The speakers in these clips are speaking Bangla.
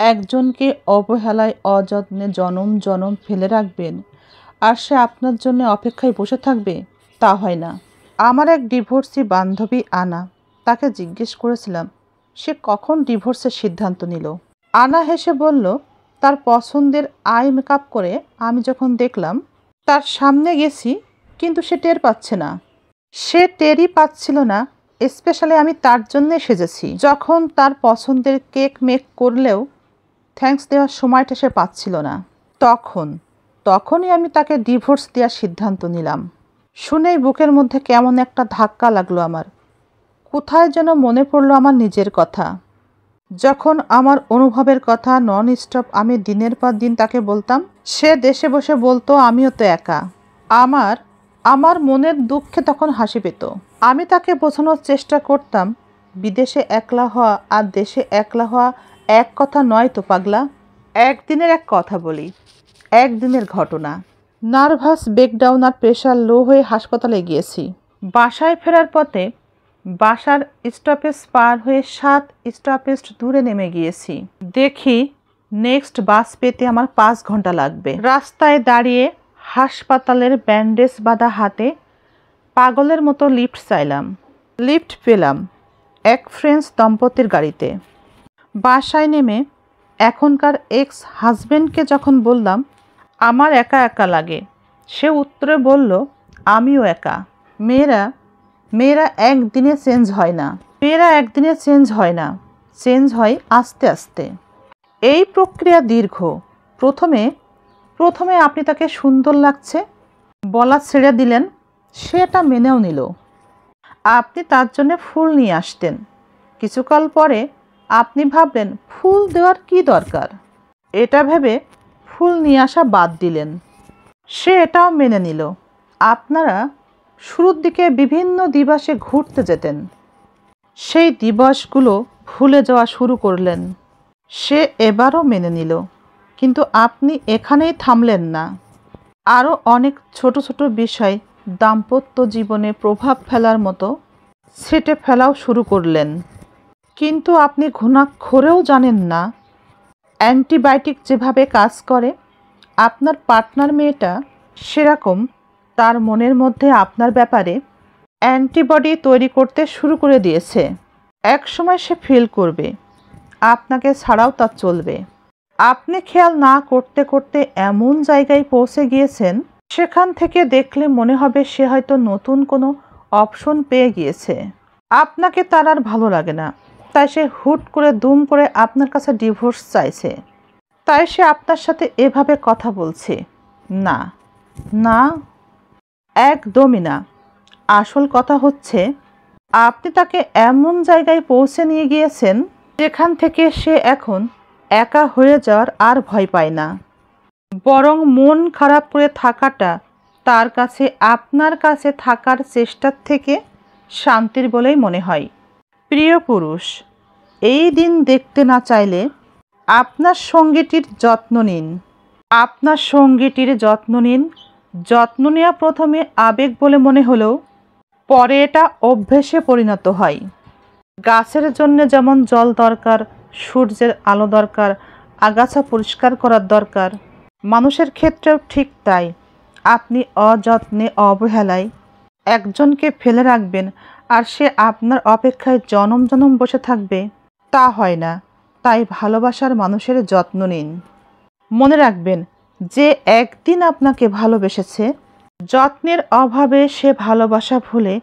একজনকে অবহেলায় অযত্নে জনম জনম ফেলে রাখবেন আর সে আপনার জন্য অপেক্ষায় বসে থাকবে, তা হয় না। আমার এক ডিভোর্সি বান্ধবী আনা, তাকে জিজ্ঞেস করেছিলাম সে কখন ডিভোর্সের সিদ্ধান্ত নিল। আনা হেসে বলল, তার পছন্দের আই মেকআপ করে আমি যখন দেখলাম তার সামনে গেছি, কিন্তু সে টের পাচ্ছে না। সে টেরই পাচ্ছিল না, স্পেশালি আমি তার জন্যে সেজেছি। যখন তার পছন্দের কেক মেক করলেও থ্যাঙ্কস দেওয়ার সময়টা সে পাচ্ছিল না। তখনই আমি তাকে ডিভোর্স দেওয়ার সিদ্ধান্ত নিলাম। শুনেই বুকের মধ্যে কেমন একটা ধাক্কা লাগলো আমার। কোথায় যেন মনে পড়লো আমার নিজের কথা। যখন আমার অনুভবের কথা নন স্টপ আমি দিনের পর দিন তাকে বলতাম, সে দেশে বসে বলতো আমিও তো একা। আমার মনের দুঃখে তখন হাসি পেত। আমি তাকে বোঝানোর চেষ্টা করতাম, বিদেশে একলা হওয়া আর দেশে একলা হওয়া এক কথা নয় তো পাগলা। একদিনের এক কথা বলি, একদিনের ঘটনা। নার্ভাস ব্রেকডাউন আর প্রেশার লো হয়ে হাসপাতালে গিয়েছি। বাসায় ফেরার পথে বাসার স্টপেজ পার হয়ে 7 স্টপেজ দূরে নেমে গিয়েছি। দেখি নেক্সট বাস পেতে আমার 5 ঘন্টা লাগবে। রাস্তায় দাঁড়িয়ে হাসপাতালের ব্যান্ডেজ বাঁধা হাতে পাগলের মতো লিফট চাইলাম। লিফট পেলাম এক ফ্রেঞ্চ দম্পতির গাড়িতে। বাসায় নেমে এখনকার এক্স হাজব্যান্ডকে যখন বললাম আমার একা একা লাগে, সে উত্তরে বলল আমিও একা। মেয়েরা একদিনে চেঞ্জ হয় না। চেঞ্জ হয় আস্তে আস্তে। এই প্রক্রিয়া দীর্ঘ। প্রথমে আপনি তাকে সুন্দর লাগছে বলা ছেড়ে দিলেন, সে এটা মেনেও নিল। আপনি তার জন্য ফুল নিয়ে আসতেন। কিছুকাল পরে আপনি ভাবলেন ফুল দেওয়ার কি দরকার, এটা ভেবে ফুল নিয়ে আসা বাদ দিলেন। সে এটাও মেনে নিল। আপনারা শুরুর দিকে বিভিন্ন দিবসে ঘুরতে যেতেন, সেই দিবসগুলো ভুলে যাওয়া শুরু করলেন। সে এবারও মেনে নিল, কিন্তু আপনি এখানেই থামলেন না। আরও অনেক ছোট ছোট বিষয় দাম্পত্য জীবনে প্রভাব ফেলার মতো ছেঁটে ফেলাও শুরু করলেন। কিন্তু আপনি ঘুণাক্ষরেও জানেন না অ্যান্টিবায়োটিক যেভাবে কাজ করে, আপনার পার্টনার মেয়েটা সেরকম তার মনের মধ্যে আপনার ব্যাপারে অ্যান্টিবডি তৈরি করতে শুরু করে দিয়েছে। একসময় সে ফিল করবে আপনাকে ছাড়াও তার চলবে। আপনি খেয়াল না করতে করতে এমন জায়গায় পৌঁছে গিয়েছেন, সেখান থেকে দেখলে মনে হবে সে হয়তো নতুন কোনো অপশন পেয়ে গিয়েছে। আপনাকে তার আর ভালো লাগে না, তাই সে হুট করে দুম করে আপনার কাছে ডিভোর্স চাইছে। তাই সে আপনার সাথে এভাবে কথা বলছে। না, একদমই না। আসল কথা হচ্ছে আপনি তাকে এমন জায়গায় পৌঁছে নিয়ে গিয়েছেন যেখান থেকে সে এখন একা হয়ে যাওয়ার আর ভয় পায় না। বরং মন খারাপ করে থাকাটা তার কাছে আপনার কাছে থাকার চেষ্টার থেকে শান্তির বলেই মনে হয়। প্রিয় পুরুষ, এই দিন দেখতে না চাইলে আপনার সঙ্গীটির যত্ন নিন। যত্ন নেওয়া প্রথমে আবেগ বলে মনে হলেও পরে এটা অভ্যেসে পরিণত হয়। গাছের জন্য যেমন জল দরকার, সূর্যের আলো দরকার, আগাছা পরিষ্কার করার দরকার, মানুষের ক্ষেত্রেও ঠিক তাই। আপনি অযত্নে অবহেলায় একজনকে ফেলে রাখবেন আর সে আপনার অপেক্ষায় জনম জনম বসে থাকবে, তা হয় না। তাই ভালোবাসার মানুষের যত্ন নিন। মনে রাখবেন, যে একদিন আপনাকে ভালোবেসেছে, যত্নের অভাবে সে ভালোবাসা ভুলে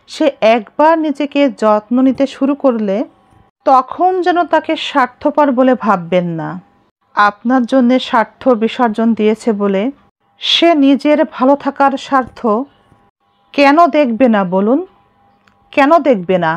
সে একবার নিজেকে যত্ন নিতে শুরু করলে তখন যেন তাকে স্বার্থপর বলে ভাববেন না। আপনার জন্য স্বার্থ বিসর্জন দিয়েছে বলে সে নিজের ভালো থাকার স্বার্থ কেন দেখবে না বলুন? কেন দেখবে না?